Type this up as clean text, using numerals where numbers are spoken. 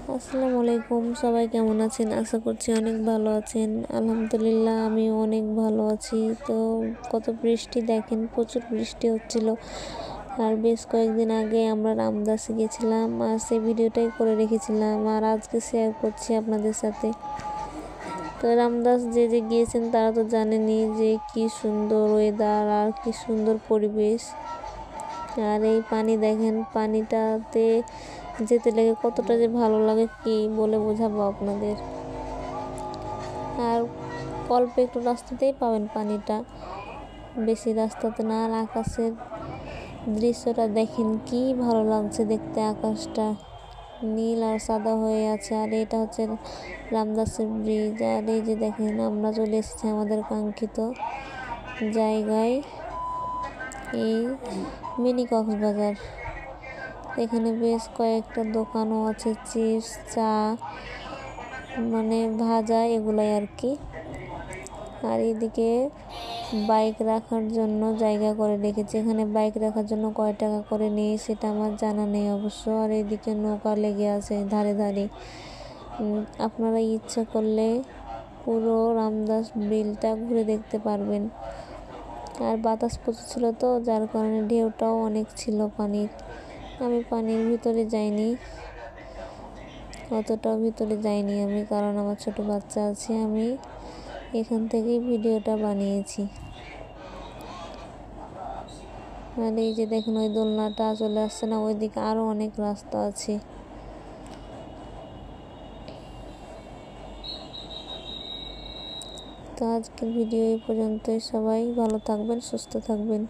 আসসালামু আলাইকুম, সবাই কেমন আছেন? আশা করছি অনেক ভালো আছেন। আলহামদুলিল্লাহ আমি অনেক ভালো আছি। তো কত বৃষ্টি দেখেন, প্রচুর বৃষ্টি হচ্ছিল। আর বেশ কয়েকদিন আগে আমরা রামদাসে গেছিলাম, আর সেই ভিডিওটাই করে রেখেছিলাম, আর আজকে শেয়ার করছি আপনাদের সাথে। তো রামদাস যে যে গিয়েছেন তারা তো জানেনই যে কি সুন্দর ওয়েদার আর কি সুন্দর পরিবেশ। আর এই পানি দেখেন, পানিটাতে যেতে লেগে কতটা যে ভালো লাগে কি বলে বোঝাবো আপনাদের। আর অল্প একটু রাস্তাতেই পাবেন পানিটা, বেশি রাস্তাতে না। আর আকাশের দৃশ্যটা দেখেন কি ভালো লাগছে দেখতে, আকাশটা নীল আর সাদা হয়ে আছে। আর এটা হচ্ছে রামদাসের ব্রিজ। আর এই যে দেখেন আমরা চলে এসেছি আমাদের কাঙ্ক্ষিত জায়গায়, এই মিনি কক্সবাজার। এখানে বেশ কয়েকটা দোকানও আছে, চিপস, চা, মানে ভাজা, এগুলাই আর কি। আর এদিকে বাইক রাখার জন্য জায়গা করে রেখেছে। এখানে বাইক রাখার জন্য কয় টাকা করে নেই সেটা আমার জানা নেই অবশ্য। আর এদিকে নৌকা লেগে আছে ধারে ধারে। আপনারা ইচ্ছা করলে পুরো রামদাস বিলটা ঘুরে দেখতে পারবেন। আর বাতাস প্রচুর ছিল তো, যার কারণে ঢেউটাও অনেক ছিল পানির। আমি পানির ভিতরে যাইনি, অতটাও ভিতরে যাইনি আমি, কারণ আমার ছোট বাচ্চা আছে। আমি এখান থেকেই ভিডিওটা বানিয়েছি। আর এই যে দেখুন ওই দোলনাটা চলে আসছে না, ওইদিকে আরও অনেক রাস্তা আছে। তো আজকের ভিডিও এই পর্যন্তই। সবাই ভালো থাকবেন, সুস্থ থাকবেন।